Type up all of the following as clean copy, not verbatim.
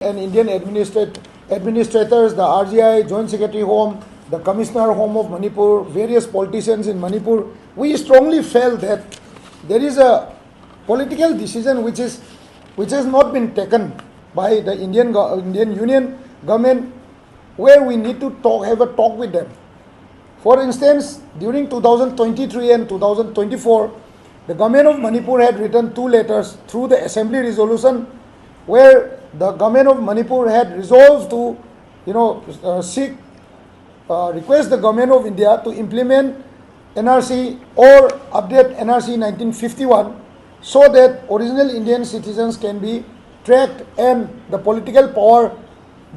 and Indian administrators, the RGI, Joint Secretary Home, the Commissioner Home of Manipur, various politicians in Manipur, we strongly felt that there is a political decision which has not been taken by the Indian Union government, where we need to have a talk with them. For instance, during 2023 and 2024, the government of Manipur had written two letters through the Assembly resolution, where the government of Manipur had resolved to, request the government of India to implement NRC or update NRC 1951 so that original Indian citizens can be tracked and the political power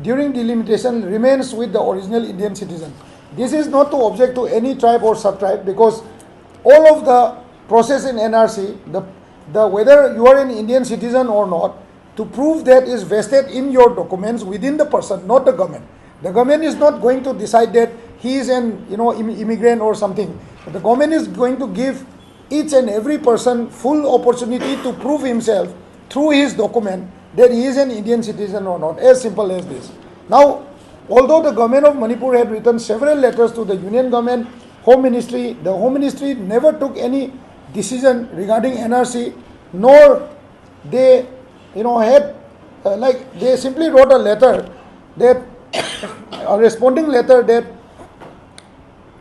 during delimitation remains with the original Indian citizen. This is not to object to any tribe or sub-tribe, because all of the process in NRC, the whether you are an Indian citizen or not, to prove that is vested in your documents within the person, not the government. The government is not going to decide that he is an immigrant or something. The government is going to give each and every person full opportunity to prove himself through his document that he is an Indian citizen or not. As simple as this. Now, although the government of Manipur had written several letters to the Union government, Home Ministry, the Home Ministry never took any decision regarding NRC, nor they they simply wrote a letter that a responding letter that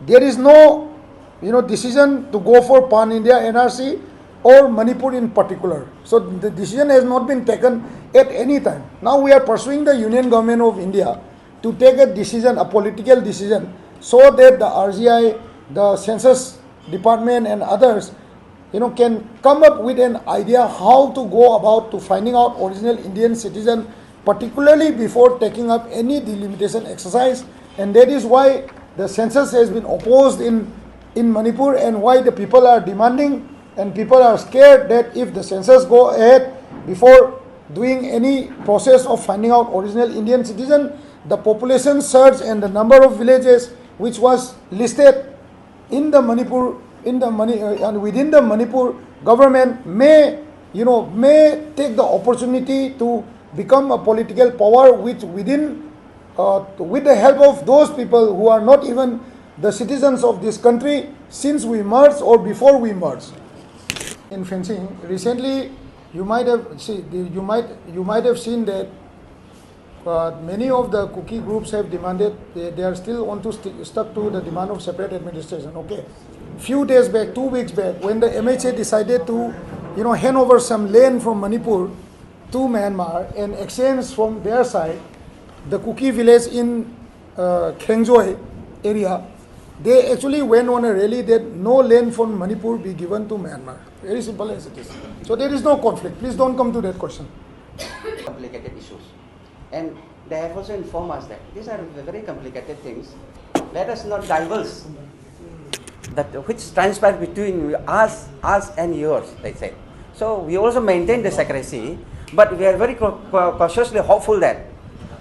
there is no decision to go for pan-India NRC or Manipur in particular. So the decision has not been taken at any time. Now we are pursuing the Union government of India to take a decision, a political decision, so that the RGI, the census department and others can come up with an idea how to go about to finding out original Indian citizen, particularly before taking up any delimitation exercise. And that is why the census has been opposed in Manipur, and why the people are demanding and people are scared that if the census go ahead before doing any process of finding out original Indian citizen, the population surge and the number of villages which was listed in the Manipur within the Manipur government may take the opportunity to become a political power which with the help of those people who are not even the citizens of this country since we merged or before we merged. In fencing, recently you might have seen that many of the cookie groups have demanded, they are still stuck to the demand of separate administration. Okay. Few days back, 2 weeks back, when the MHA decided to, hand over some land from Manipur to Myanmar and exchange from their side the cookie village in Khengjoy area, they actually went on a rally that no land from Manipur be given to Myanmar. Very simple as it is. So there is no conflict. Please don't come to that question. Complicated issues. And they have also informed us that these are very complicated things. Let us not divulge that which transpires between us and yours, they say. So we also maintain the secrecy, but we are very cautiously hopeful that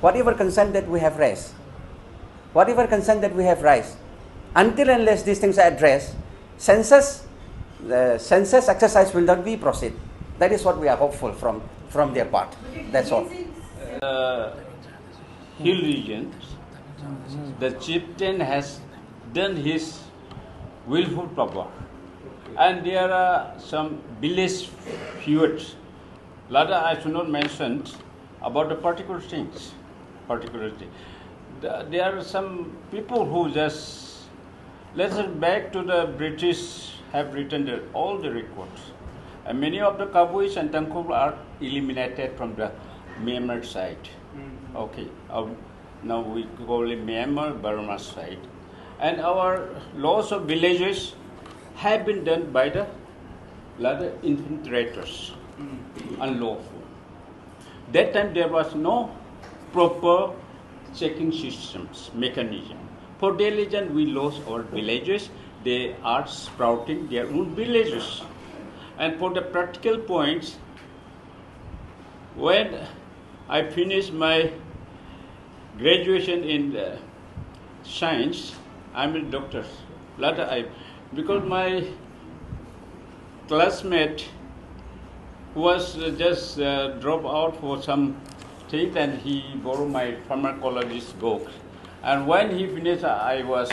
whatever concern that we have raised, until unless these things are addressed, the census exercise will not be proceed. That is what we are hopeful from their part. That's all. Hill region, the chieftain has done his willful power, and there are some village feuds. Later I should not mention about the particular things. There are some people who just, let's say back to the British, have written all the records, and many of the Kabuis and Tangkul are eliminated from the Myanmar side. Okay, now we call it Myanmar Burma side. And our loss of villages have been done by the infiltrators, unlawful. That time there was no proper checking systems, mechanism. For diligence we lost our villages, they are sprouting their own villages. And for the practical points, when I finished my graduation in science, I'm a doctor. Later because my classmate was just dropped out for some things, and he borrowed my pharmacologist book. And when he finished, I was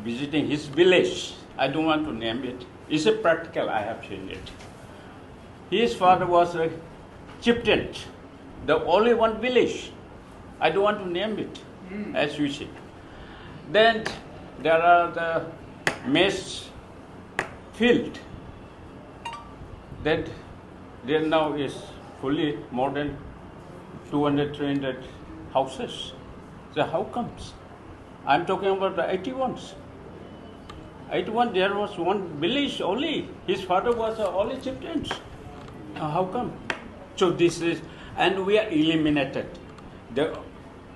visiting his village. I don't want to name it. It's a practical, I have seen it. His father was a chieftain, the only one village. I don't want to name it, as you see. Then there are the maize field. Then there now is fully more than 200, 300 houses. So how comes? I'm talking about the 81s. 81, there was one village only. His father was only chieftain. How come? So this is, and we are eliminated. The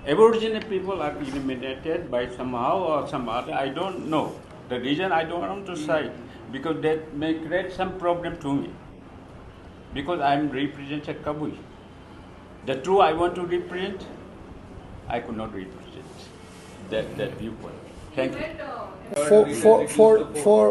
Aboriginal people are eliminated by somehow or some other. I don't know. The reason I don't want to say, because that may create some problem to me. Because I am represented Kabui. The true I want to represent, I could not represent that viewpoint. Thank you.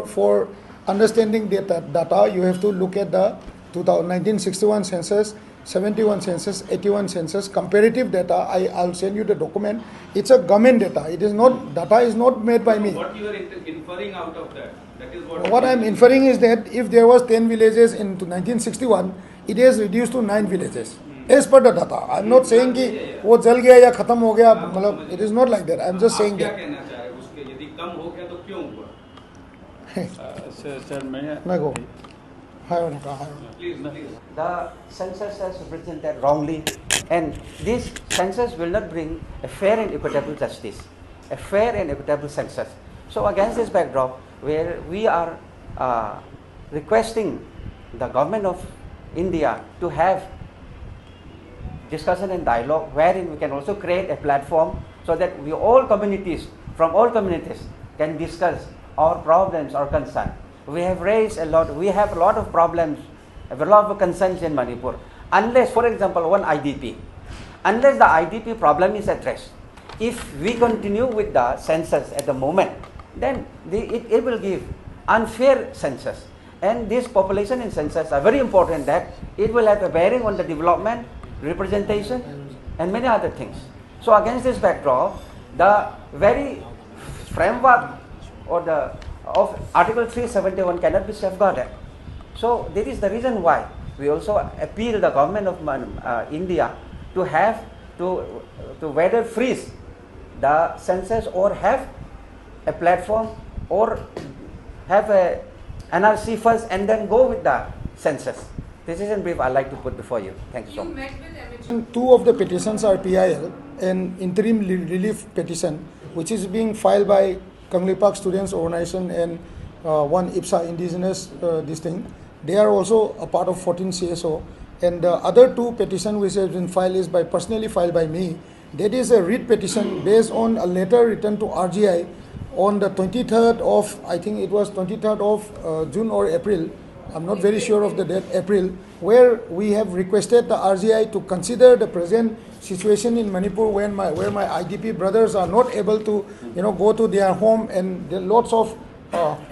For understanding data, you have to look at the 1961 census, 71 census, 81 census, comparative data. I'll send you the document. It's a government data. It is not, data is not made by me. What you are inferring out of that? That is what. What I'm inferring is that if there was 10 villages in 1961, it has reduced to 9 villages. As per the data. I'm not saying कि वो जल गया या खत्म हो गया. मतलब it is not like that. I'm just saying that. क्या कहना चाहे उसके यदि कम हो गया तो क्यों हुआ? Sir, may I? मैं को. Please. The census has represented wrongly, and this census will not bring a fair and equitable justice, a fair and equitable census. So against this backdrop, where we are requesting the government of India to have discussion and dialogue, wherein we can also create a platform so that we all communities, from all communities, can discuss our problems or concerns. We have raised a lot, we have a lot of problems, a lot of concerns in Manipur. Unless, for example, one IDP, unless the IDP problem is addressed, if we continue with the census at the moment, then it will give unfair census. And this population in census are very important, that it will have a bearing on the development, representation, and many other things. So against this backdrop, the very framework or of Article 371 cannot be safeguarded. So this is the reason why we also appeal the government of India to have to whether freeze the census or have a platform or have a NRC first and then go with the census. This is in brief I'd like to put before you. Thank you so much. Two of the petitions are PIL, an interim relief petition, which is being filed by Kangleipak Students Organization and one IPSA indigenous this thing. They are also a part of 14 CSO. And the other two petition which has been filed is personally filed by me. That is a writ petition based on a letter written to RGI on the 23rd of, I think it was 23rd of June or April. I'm not very sure of the date, April, where we have requested the RGI to consider the present situation in Manipur where my IDP brothers are not able to, go to their home, and there are lots of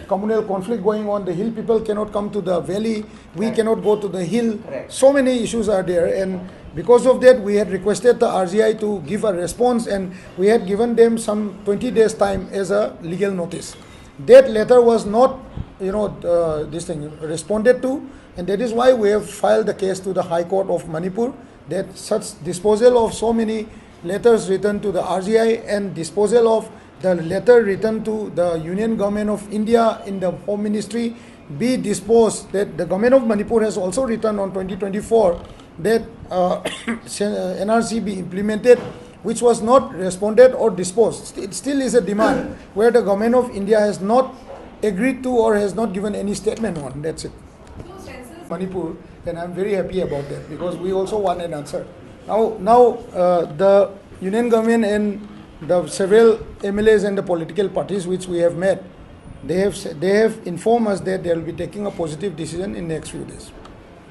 communal conflict going on. The hill people cannot come to the valley. We cannot go to the hill. So many issues are there, and because of that, we had requested the RGI to give a response, and we had given them some 20 days time as a legal notice. That letter was not, responded to, and that is why we have filed the case to the High Court of Manipur, that such disposal of so many letters written to the RGI and disposal of the letter written to the Union Government of India in the Home Ministry be disposed. That the Government of Manipur has also written on 2024 that NRC be implemented, which was not responded or disposed. It still is a demand where the Government of India has not agreed to or has not given any statement on. That's it. Manipur, and I'm very happy about that because we also want an answer. Now the Union Government and the several MLAs and the political parties which we have met, they have informed us that they will be taking a positive decision in next few days.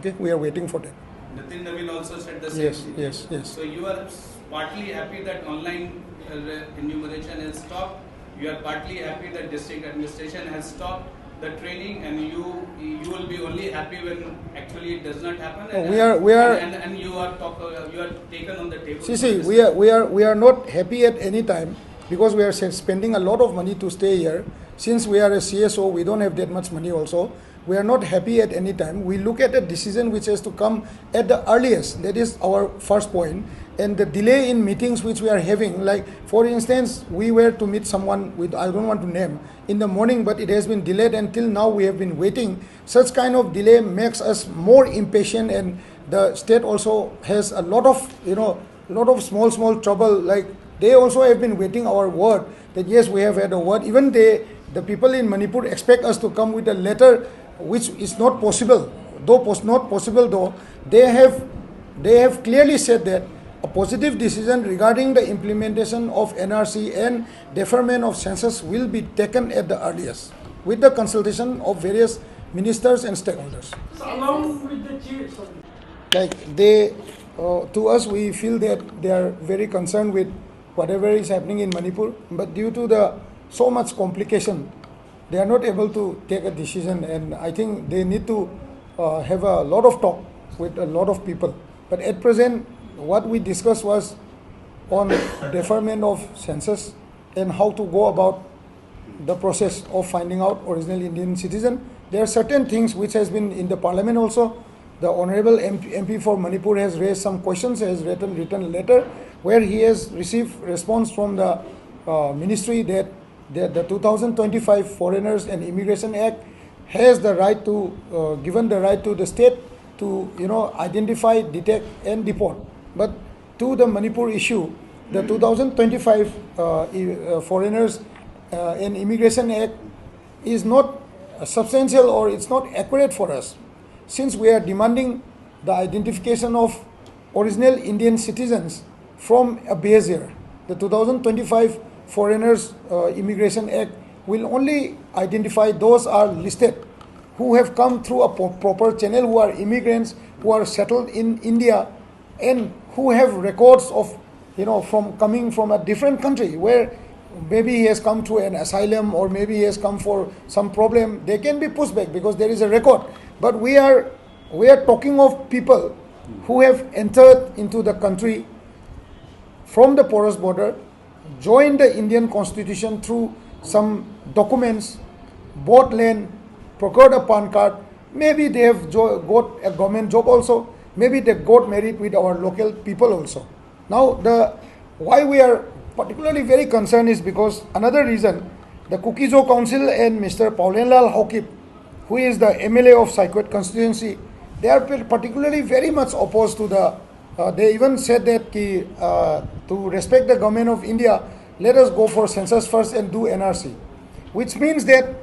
Okay, we are waiting for that. Nitin Navin also said the same thing. Yes. So you are partly happy that online enumeration has stopped. You are partly happy that district administration has stopped. the training, and you will be only happy when actually it does not happen. No, And, we are. and you are taken on the table. See, we are not happy at any time because we are spending a lot of money to stay here. Since we are a CSO, we don't have that much money also. We are not happy at any time. We look at a decision which has to come at the earliest. That is our first point. And the delay in meetings which we are having, like for instance, we were to meet someone with, I don't want to name, in the morning, but it has been delayed until now. We have been waiting. Such kind of delay makes us more impatient, and the state also has a lot of, lot of small trouble. Like they also have been waiting our word that yes, we have had a word. Even the people in Manipur expect us to come with a letter, which is not possible. Not possible though, they have clearly said that a positive decision regarding the implementation of NRC and deferment of census will be taken at the earliest with the consultation of various ministers and stakeholders. So along with the chiefs, Like they, to us, we feel that they are very concerned with whatever is happening in Manipur, but due to the so much complication, they are not able to take a decision, and I think they need to have a lot of talk with a lot of people. But at present, what we discussed was on deferment of census and how to go about the process of finding out original Indian citizen. There are certain things which has been in the parliament also. The Honorable MP for Manipur has raised some questions, has written a letter where he has received response from the ministry that the 2025 Foreigners and Immigration Act has the right to, given the right to the state to, identify, detect and deport. But to the Manipur issue, the 2025 Foreigners and Immigration Act is not substantial, or it's not accurate for us, since we are demanding the identification of original Indian citizens from a base year. The 2025 Foreigners Immigration Act will only identify those are listed who have come through a proper channel, who are immigrants, who are settled in India, and who have records of, from coming from a different country where maybe he has come through an asylum or maybe he has come for some problem. They can be pushed back because there is a record. But we are talking of people who have entered into the country from the porous border, joined the Indian Constitution through some documents, bought land, procured a PAN card. Maybe they have got a government job also. Maybe they got married with our local people also. Now, why we are particularly very concerned is because another reason, the Kukizo Council and Mr. Paulenlal Hokip, who is the MLA of Saikwet constituency, they are particularly very much opposed to the, they even said that to respect the government of India, let us go for census first and do NRC, which means that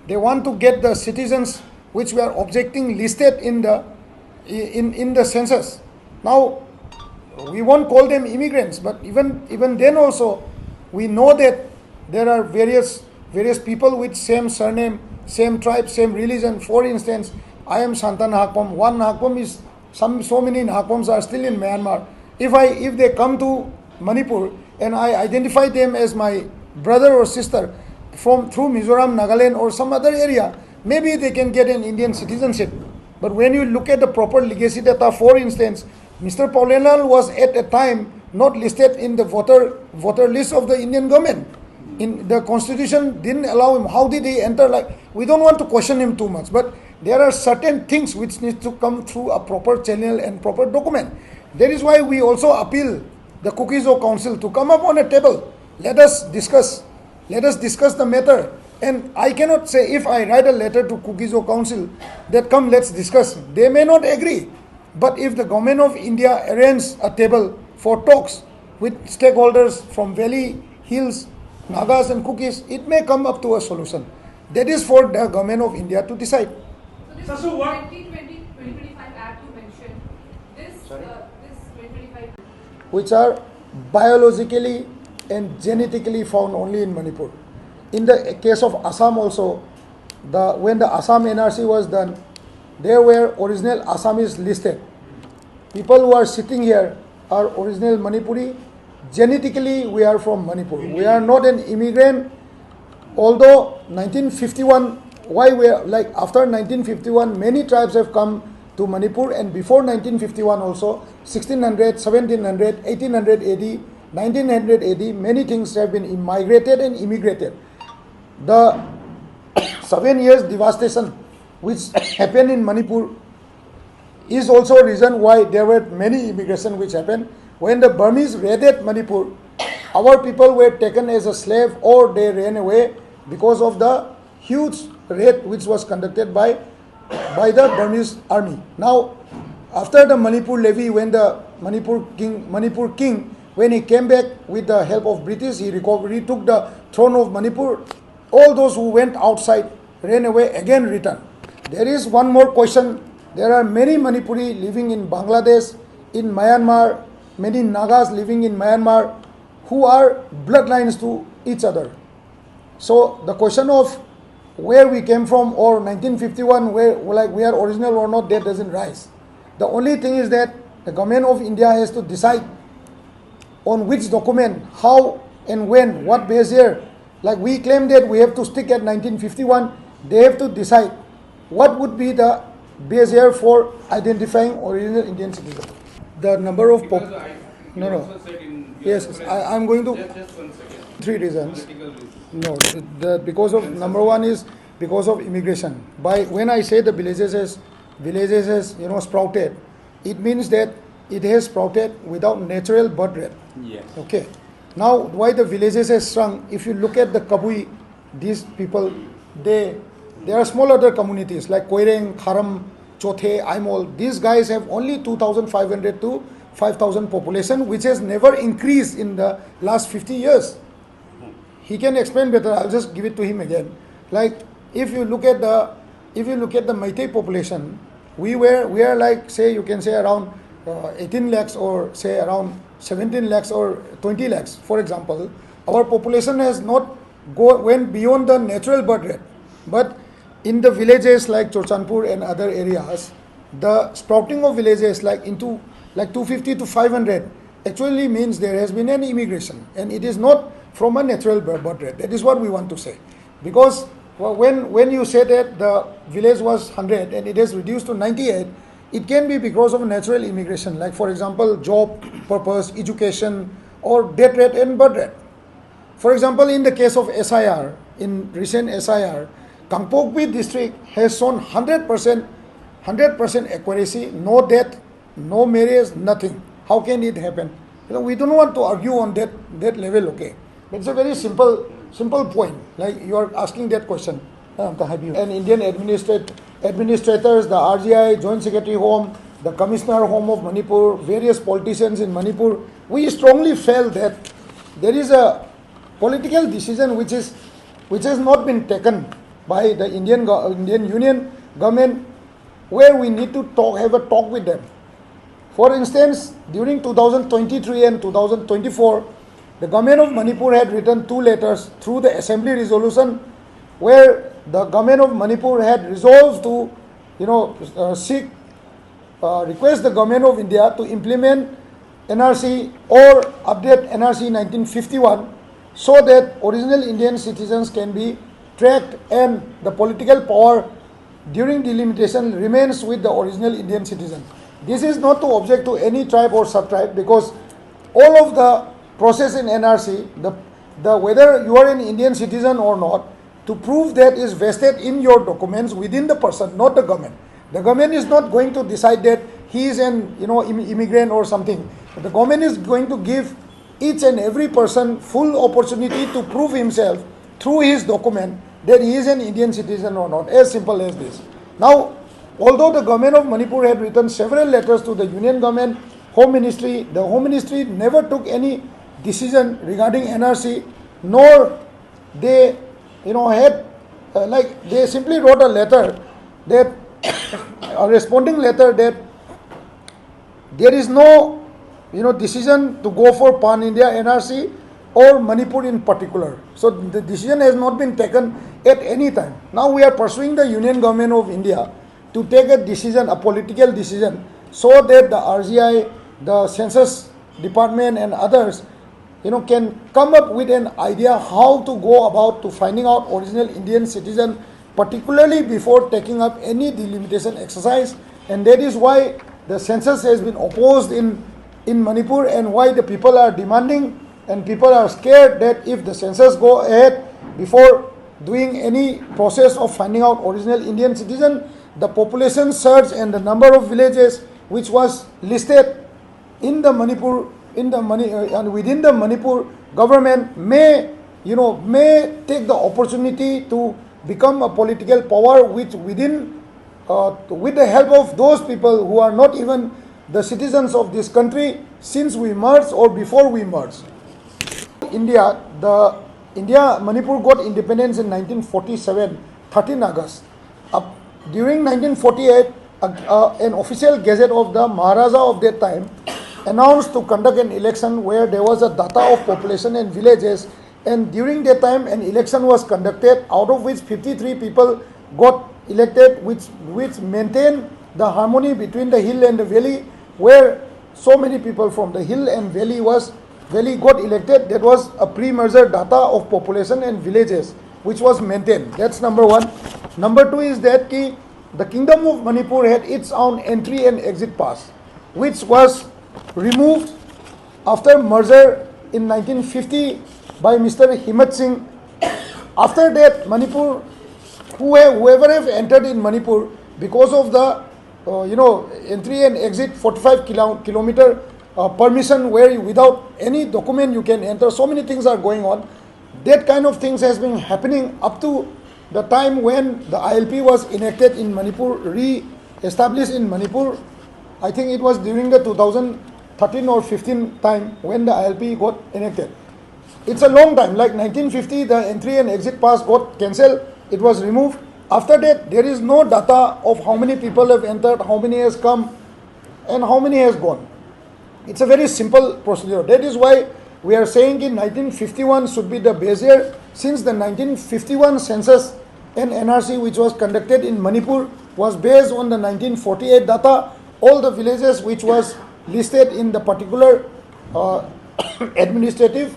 they want to get the citizens which we are objecting listed in the census. Now, we won't call them immigrants, but even then also, we know that there are various people with same surname, same tribe, same religion. For instance, I am Santan Hakpam. One Hakpam is, so many Hakpams are still in Myanmar. If they come to Manipur and I identify them as my brother or sister through Mizoram, Nagaland or some other area, maybe they can get an Indian citizenship. But when you look at the proper legacy data, for instance, Mr. Paulenlal was at a time not listed in the voter list of the Indian government. In the constitution didn't allow him. How did he enter? Like, we don't want to question him too much, but there are certain things which need to come through a proper channel and proper document. That is why we also appeal the Kukizo Council to come up on a table. Let us discuss the matter. And I cannot say, if I write a letter to Kukizo Council that come, let's discuss. They may not agree. But if the government of India arranges a table for talks with stakeholders from Valley, Hills, Nagas and Kukis, it may come up to a solution. That is for the government of India to decide. So this 2025 Act you mentioned, this 2025, Which are biologically and genetically found only in Manipur. In the case of Assam also, when the Assam NRC was done, there were original Assamese listed. People who are sitting here are original Manipuri. Genetically, we are from Manipur. We are not an immigrant. Although 1951 why we are, like after 1951, many tribes have come to Manipur, and before 1951 also, 1600, 1700, 1800 AD, 1900 AD, many things have been migrated and immigrated. The 7 years devastation which happened in Manipur is also a reason why there were many immigration which happened. When the Burmese raided Manipur, our people were taken as a slave or they ran away because of the huge raid which was conducted by the Burmese army. Now, after the Manipur levy, when the Manipur king, when he came back with the help of British, he retook the throne of Manipur. All those who went outside, ran away, again returned. There is one more question. There are many Manipuri living in Bangladesh, in Myanmar, many Nagas living in Myanmar who are bloodlines to each other. So the question of where we came from or 1951, where like we are original or not, that doesn't rise. The only thing is that the government of India has to decide on which document, how and when, what base year. Like we claim that we have to stick at 1951, they have to decide what would be the base year for identifying original Indian citizen. The number of Because I, you no. also said in your Yes, press- I'm going to just 1 second. 3 reasons. Political reasons. No, because of number one is because of immigration. By when I say the villages has sprouted, it means that it has sprouted without natural birth rate. Yes. Okay. Now, why the villages has shrunk? If you look at the Kabui, these people, there are small other communities like Koireng, Kharam, Chothe, Aimol. These guys have only 2,500 to 5,000 population, which has never increased in the last 50 years. He can explain better. I'll just give it to him again. Like if you look at the Meitei population, we are like, say, you can say around 18 lakhs or say around 17 lakhs or 20 lakhs, for example. Our population has not went beyond the natural birth rate. But in the villages like Chorchanpur and other areas, the sprouting of villages like into like 250 to 500 actually means there has been an immigration, and it is not from a natural birth rate. That is what we want to say. Because when you say that the village was 100 and it has reduced to 98, it can be because of natural immigration, like for example job purpose, education, or death rate and birth rate. For example, in the case of SIR, in recent SIR, Kangpokpi district has shown 100% accuracy, no death, no marriage, nothing. How can it happen? We don't want to argue on that level, okay? It's a very simple point. Like you are asking that question. And Indian administrators, the RGI, Joint Secretary Home, the Commissioner Home of Manipur, various politicians in Manipur, we strongly felt that there is a political decision which has not been taken by the Indian Union government, where we need to have a talk with them. For instance, during 2023 and 2024, the government of Manipur had written 2 letters through the assembly resolution, where the government of Manipur had resolved to, request the government of India to implement NRC or update NRC 1951 so that original Indian citizens can be tracked and the political power during delimitation remains with the original Indian citizen. This is not to object to any tribe or sub-tribe, because all of the process in NRC, the whether you are an Indian citizen or not, to prove that is vested in your documents within the person, not the government. The government is not going to decide that he is an immigrant or something. The government is going to give each and every person full opportunity to prove himself through his document that he is an Indian citizen or not. As simple as this. Now, although the government of Manipur had written several letters to the Union government, Home Ministry, the Home Ministry never took any decision regarding NRC, nor they they simply wrote a letter that a responding letter that there is no decision to go for Pan India NRC or Manipur in particular. So the decision has not been taken at any time. Now we are pursuing the Union government of India to take a decision, a political decision, so that the RGI, the census department and others can come up with an idea how to go about to finding out original Indian citizen particularly before taking up any delimitation exercise, and that is why the census has been opposed in Manipur, and why the people are demanding and people are scared that if the census go ahead before doing any process of finding out original Indian citizen, the population surge and the number of villages which was listed in the Manipur and within the Manipur government may take the opportunity to become a political power which within with the help of those people who are not even the citizens of this country since we merged or before we merged. Manipur got independence in 1947, 13 August. During 1948, an official gazette of the Maharaja of that time announced to conduct an election where there was a data of population and villages, and during that time an election was conducted, out of which 53 people got elected, which maintained the harmony between the hill and the valley, where so many people from the hill and valley got elected. That was a pre-merger data of population and villages which was maintained. That's number one. Number two is that the Kingdom of Manipur had its own entry and exit pass, which was removed after merger in 1950 by Mr. Himmat Singh. After that, Manipur, whoever have entered in Manipur, because of the entry and exit 45 kilometer permission, where without any document you can enter, so many things are going on. That kind of things has been happening up to the time when the ILP was enacted in Manipur, re-established in Manipur. I think it was during the 2013 or 15 time when the ILP got enacted. It's a long time, like 1950 the entry and exit pass got cancelled, it was removed. After that there is no data of how many people have entered, how many has come and how many has gone. It's a very simple procedure. That is why we are saying in 1951 should be the base year, since the 1951 census and NRC which was conducted in Manipur was based on the 1948 data. All the villages which was listed in the particular administrative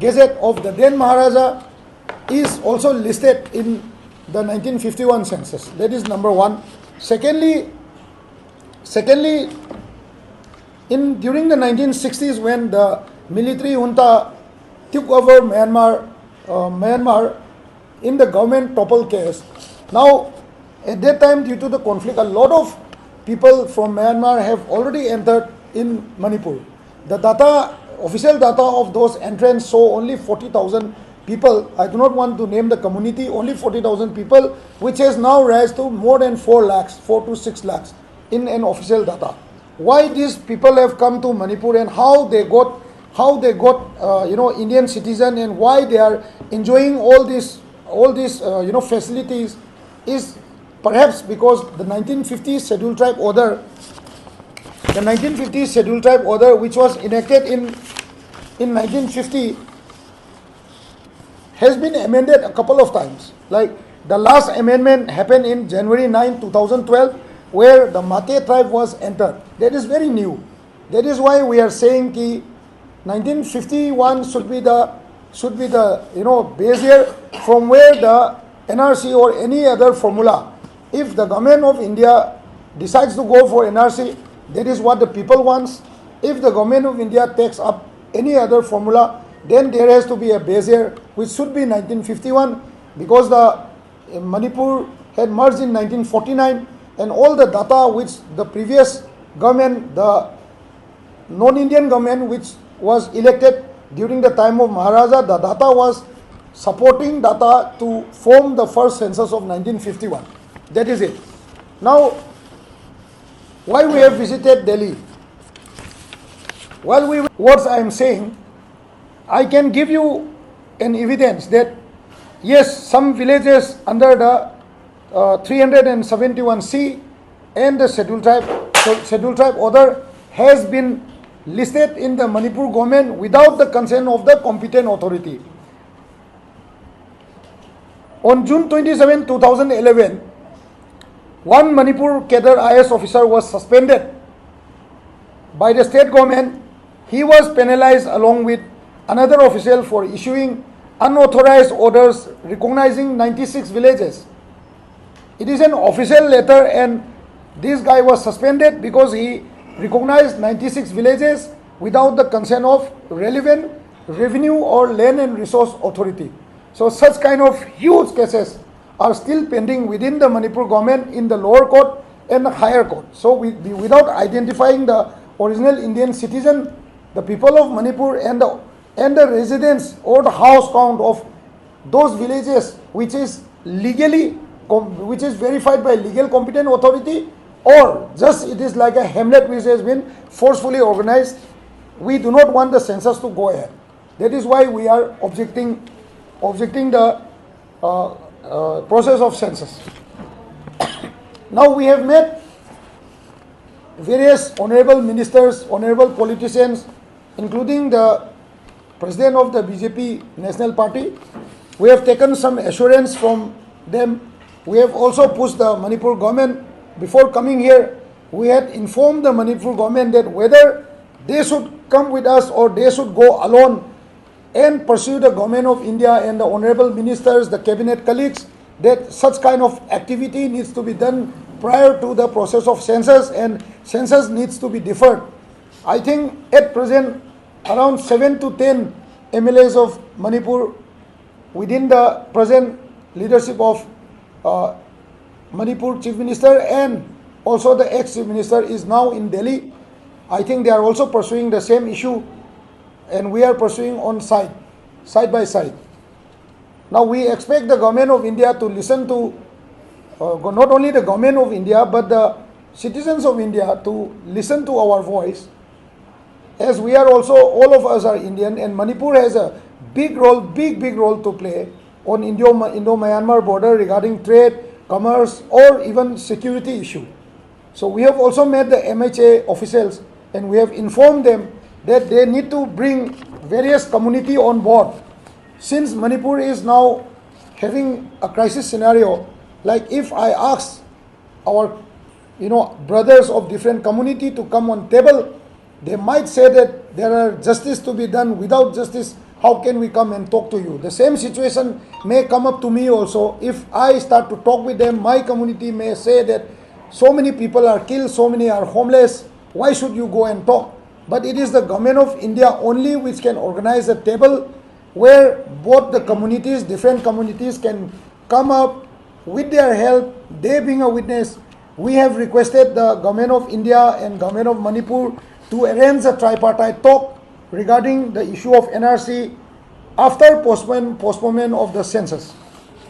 gazette of the then Maharaja is also listed in the 1951 census. That is number one. Secondly, during the 1960s, when the military junta took over Myanmar in the government topple case. Now, at that time, due to the conflict, a lot of people from Myanmar have already entered in Manipur. The data, official data of those entrants show only 40,000 people. I do not want to name the community, only 40,000 people, which has now risen to more than 4 to 6 lakhs in an official data. Why these people have come to Manipur and how they got Indian citizen and why they are enjoying all these facilities is perhaps because the 1950 Scheduled Tribe Order, which was enacted in 1950, has been amended a couple of times. Like the last amendment happened in January 9, 2012, where the Meitei tribe was entered. That is very new. That is why we are saying that 1951 should be the base year from where the NRC or any other formula, if the government of India decides to go for NRC, that is what the people wants. If the government of India takes up any other formula, then there has to be a base year which should be 1951, because the Manipur had merged in 1949, and all the data which the previous government, the non-Indian government which was elected during the time of Maharaja, the data was supporting data to form the first census of 1951. That is it. Now, why we have visited Delhi? What I am saying, I can give you an evidence that yes, some villages under the 371C and the Scheduled Tribe Order has been listed in the Manipur government without the consent of the competent authority. On June 27, 2011, one Manipur cadre IS officer was suspended by the state government. He was penalized along with another official for issuing unauthorized orders recognizing 96 villages. It is an official letter, and this guy was suspended because he recognized 96 villages without the consent of relevant revenue or land and resource authority. So such kind of huge cases are still pending within the Manipur government in the lower court and the higher court. So without identifying the original Indian citizen, the people of Manipur and the residents or the house count of those villages which is legally which is verified by legal competent authority, or just it is like a hamlet which has been forcefully organized. We do not want the census to go ahead. That is why we are objecting the process of census. Now we have met various honorable ministers, honorable politicians, including the president of the BJP National Party. We have taken some assurance from them. We have also pushed the Manipur government. Before coming here, we had informed the Manipur government that whether they should come with us or they should go alone and pursue the government of India and the honorable ministers, the cabinet colleagues, that such kind of activity needs to be done prior to the process of census, and census needs to be deferred. I think at present around 7 to 10 MLAs of Manipur within the present leadership of Manipur Chief Minister and also the ex-Chief Minister is now in Delhi. I think they are also pursuing the same issue, and we are pursuing on side by side. Now we expect the government of India to listen to, not only the government of India, but the citizens of India to listen to our voice, as we are also, all of us are Indian, and Manipur has a big role to play on Indo-Myanmar border regarding trade, commerce, or even security issue. So we have also met the MHA officials, and we have informed them that they need to bring various community on board. Since Manipur is now having a crisis scenario, like if I ask our brothers of different community to come on table, they might say that there are justice to be done. Without justice, how can we come and talk to you? The same situation may come up to me also. If I start to talk with them, my community may say that so many people are killed, so many are homeless, why should you go and talk? But it is the government of India only which can organize a table where both the communities, different communities, can come up with their help, they being a witness. We have requested the government of India and government of Manipur to arrange a tripartite talk regarding the issue of NRC after postponement of the census.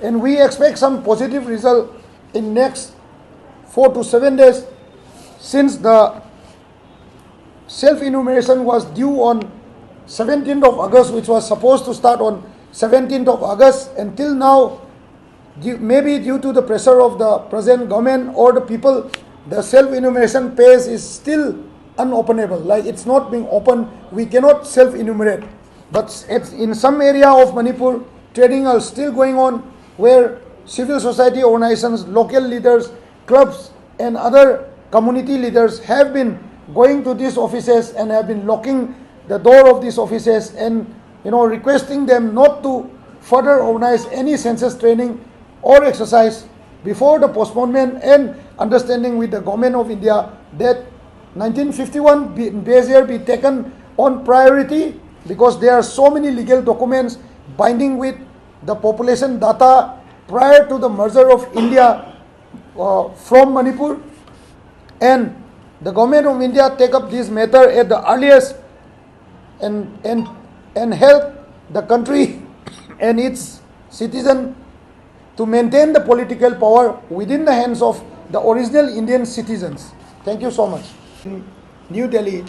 And we expect some positive result in next 4 to 7 days, since the self-enumeration was due on 17th of August, which was supposed to start on 17th of August. Until now, maybe due to the pressure of the present government or the people, the self-enumeration phase is still unopenable. Like it's not being open, we cannot self-enumerate. But in some area of Manipur, trading are still going on, where civil society organizations, local leaders, clubs, and other community leaders have been going to these offices and have been locking the door of these offices and requesting them not to further organize any census training or exercise before the postponement, and understanding with the government of India that 1951 base year be taken on priority, because there are so many legal documents binding with the population data prior to the merger of India from Manipur, and the government of India take up this matter at the earliest and help the country and its citizen to maintain the political power within the hands of the original Indian citizens. Thank you so much. In New Delhi,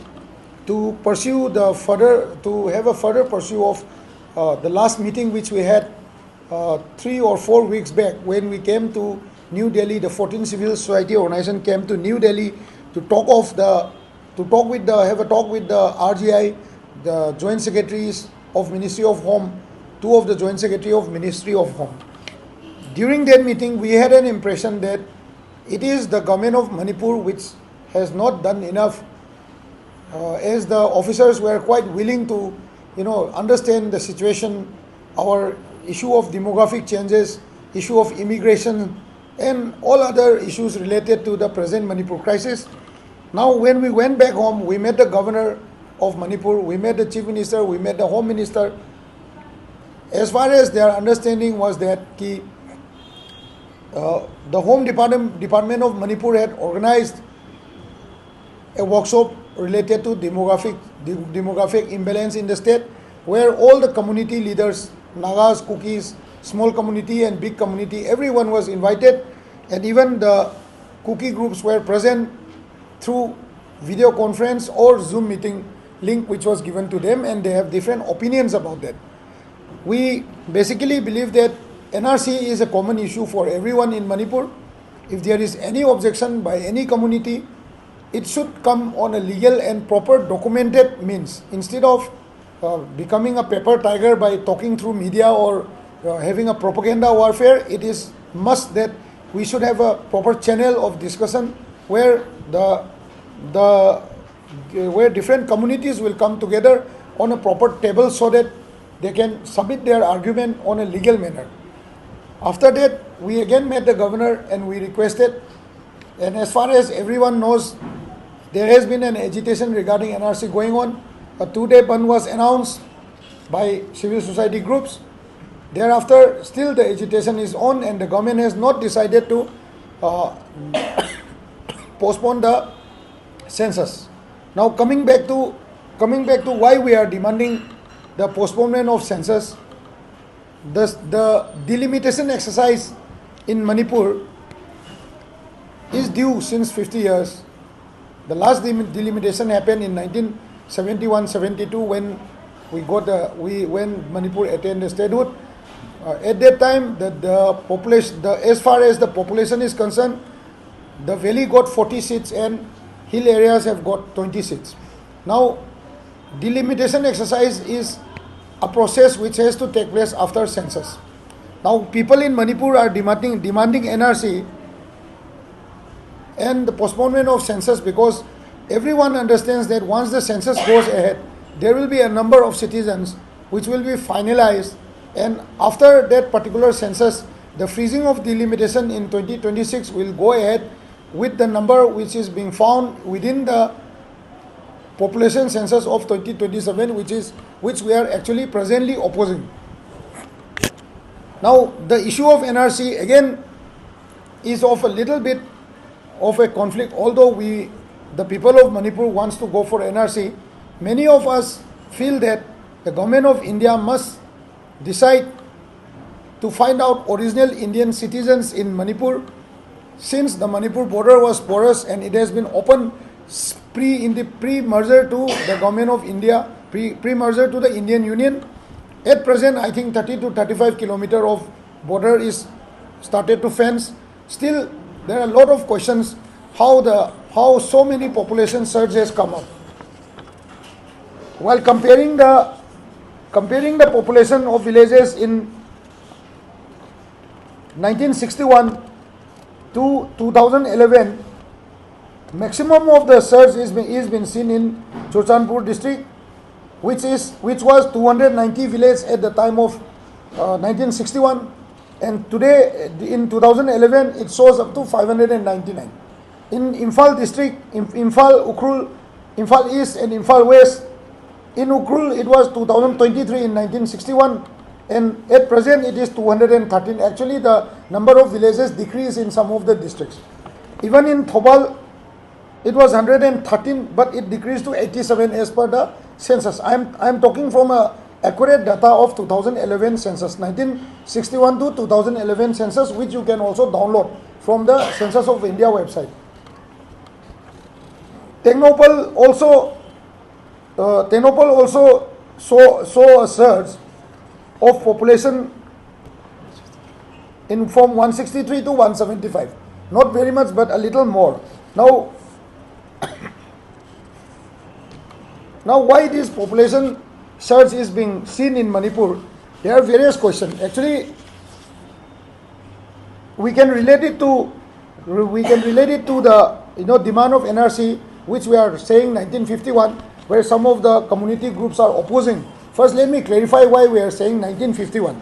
to pursue the further, to have a further pursue of the last meeting which we had 3 or 4 weeks back, when we came to New Delhi, the 14 civil society organization came to New Delhi to have a talk with the RGI, the joint secretaries of Ministry of Home, 2 of the joint secretary of Ministry of Home. During that meeting, we had an impression that it is the government of Manipur which has not done enough, as the officers were quite willing to, understand the situation, our issue of demographic changes, issue of immigration, and all other issues related to the present Manipur crisis. Now, when we went back home, we met the governor of Manipur, we met the chief minister, we met the home minister. As far as their understanding was that the home department of Manipur had organized a workshop related to demographic imbalance in the state, where all the community leaders, Nagas, Kukis, small community and big community, everyone was invited, and even the Kuki groups were present through video conference or Zoom meeting link which was given to them, and they have different opinions about that. We basically believe that NRC is a common issue for everyone in Manipur. If there is any objection by any community, it should come on a legal and proper documented means, instead of becoming a paper tiger by talking through media or having a propaganda warfare. It is must that we should have a proper channel of discussion where where different communities will come together on a proper table so that they can submit their argument on a legal manner. After that, we again met the governor and we requested, and as far as everyone knows, there has been an agitation regarding NRC going on. A 2-day ban was announced by civil society groups. Thereafter, still the agitation is on, and the government has not decided to postpone the census. Now, coming back to why we are demanding the postponement of census, the delimitation exercise in Manipur is due since 50 years. The last delimitation happened in 1971-72 when when Manipur attained the statehood. At that time, as far as the population is concerned, the valley got 40 seats and hill areas have got 20 seats. Now, delimitation exercise is a process which has to take place after census. Now, people in Manipur are demanding NRC and the postponement of census, because everyone understands that once the census goes ahead, there will be a number of citizens which will be finalized, and after that particular census, the freezing of delimitation in 2026 will go ahead with the number which is being found within the population census of 2027, which we are actually presently opposing. Now, the issue of NRC again is of a little bit of a conflict. Although the people of Manipur wants to go for NRC, many of us feel that the government of India must decide to find out original Indian citizens in Manipur, since the Manipur border was porous and it has been opened in the pre-merger to the government of India, pre-merger to the Indian Union. At present, I think 30 to 35 kilometers of border is started to fence. Still, there are a lot of questions how so many population surge has come up. While comparing the population of villages in 1961 to 2011, maximum of the surge is been seen in Churchandpur district, which was 290 villages at the time of 1961, and today in 2011 it shows up to 599. In Imphal district, Imphal, Ukhrul, Imphal East and Imphal West, in Ukhrul it was 2023 in 1961, and at present it is 213. Actually, the number of villages decreased in some of the districts. Even in Thobal, it was 113, but it decreased to 87 as per the census. I am talking from a accurate data of 2011 census, 1961 to 2011 census, which you can also download from the Census of India website. Technopal also saw a surge of population from 163 to 175. Not very much, but a little more. Now, why this population surge is being seen in Manipur? There are various questions. Actually, we can relate it to the demand of NRC, which we are saying 1951, where some of the community groups are opposing first let me clarify why we are saying 1951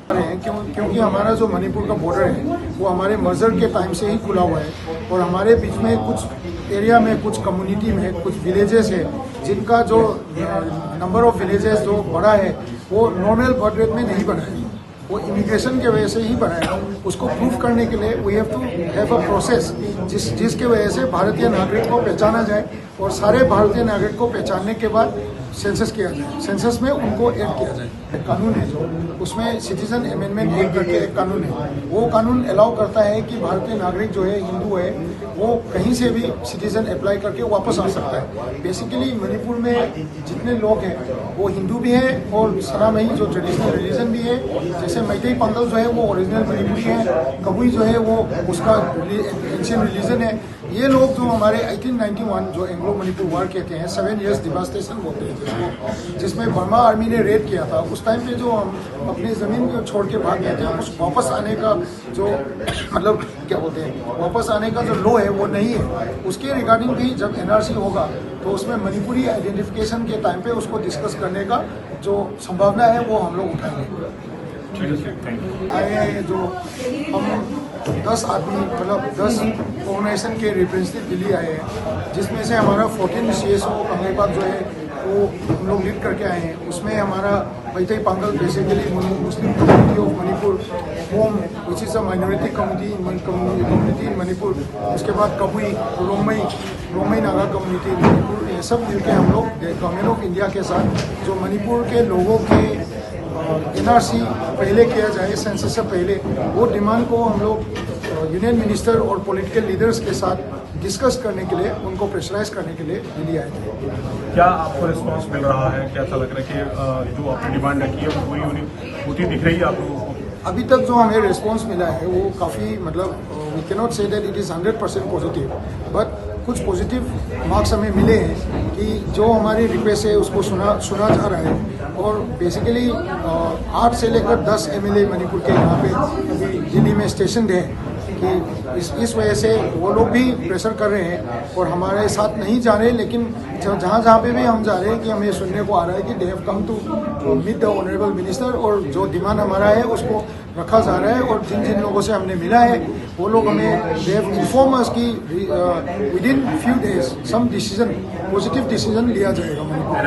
क्योंकि हमारा जो मणिपुर का border है वो हमारे merger के time से ही खुला हुआ है और हमारे बीच में कुछ एरिया में कुछ कम्युनिटी में कुछ विलेजेस है जिनका जो नंबर ऑफ विलेजेस जो बड़ा है वो नॉर्मल बर्थ रेट में नहीं बढ़ा है, वो इमिग्रेशन के वजह से ही बढ़ा है। उसको प्रूव करने के लिए we have to have a process जिसके वजह से भारतीय नागरिक को पहचाना जाए और सारे भारतीय नागरिक को पहचानने के बाद सेंसस किया जाए, सेंसस में उनको ऐड किया जाए। कानून है जो उसमें सिटीजन अमेंडमेंट एक्ट करके एक कानून है, वो कानून अलाउ करता है कि भारतीय नागरिक जो है हिंदू है वो कहीं से भी सिटीजन अप्लाई करके वापस आ सकता है। बेसिकली मणिपुर में जितने लोग हैं वो हिंदू भी हैं और सनामही जो ट्रेडिशनल रिलीजन भी है, जैसे मैतेई पंगल जो है वो ओरिजिनल मणिपुरी है, कबुई जो है वो उसका एंशियंट रिलीजन है। ये लोग जो हमारे 1891 जो एंग्लो मणिपुर वार कहते हैं 7 years डिवास्टेशन बोलते हैं जिसमें बर्मा आर्मी ने रेड किया था, उस टाइम पे जो हम अपनी ज़मीन को छोड़ के भाग गए थे उस वापस आने का जो मतलब क्या बोलते हैं वापस आने का जो लॉ है वो नहीं है। उसके रिगार्डिंग भी जब NRC होगा तो उसमें मणिपुरी आइडेंटिफिकेशन के टाइम पे उसको डिस्कस करने का जो संभावना है वो हम लोग उठाएंगे। आए जो हम 10 आदमी मतलब 10 ऑर्गेनाइजेशन के रिप्रेजेंटेटिव दिल्ली आए हैं जिसमें से हमारा 14 CSO कangleipak जो है वो हम लोग लीड करके आए हैं। उसमें हमारा Meitei Pangal basically Muslim community of Manipur, Kom which is a minority community in Manipur, उसके बाद कबुई रोंगमई नागा कम्युनिटी इन मणिपुर, ये सब मिलकर हम लोग गवर्नमेंट ऑफ इंडिया के साथ जो मणिपुर के लोगों के NRC पहले किया जाए सेंसस से पहले वो डिमांड को हम लोग यूनियन मिनिस्टर और पॉलिटिकल लीडर्स के साथ डिस्कस करने के लिए उनको प्रेशराइज करने के लिए दिल्ली आए थे। क्या आपको रिस्पांस मिल रहा है, कैसा लग रहा है कि जो आपने डिमांड रखी है वो पूरी होती दिख रही है आप लोगों को? अभी तक जो हमें रिस्पांस मिला है वो काफ़ी मतलब we can not say that it is 100% positive, but कुछ पॉजिटिव मार्क्स हमें मिले हैं कि जो हमारी रिक्वेस्ट है उसको सुना जा रहा है और बेसिकली 8 से लेकर 10 MLA मणिपुर के यहाँ पे अभी दिल्ली में स्टेशन है कि इस वजह से वो लोग भी प्रेशर कर रहे हैं और हमारे साथ नहीं जा रहे, लेकिन जहाँ पे भी हम जा रहे हैं कि हमें सुनने को आ रहा है कि they have come to meet the honourable minister और जो डिमांड हमारा है उसको रखा जा रहा है। और जिन लोगों से हमने मिला है वो लोग हमें दे हैव इन्फॉर्म अस कि within few days some decision positive decision लिया जाएगा मणिपुर।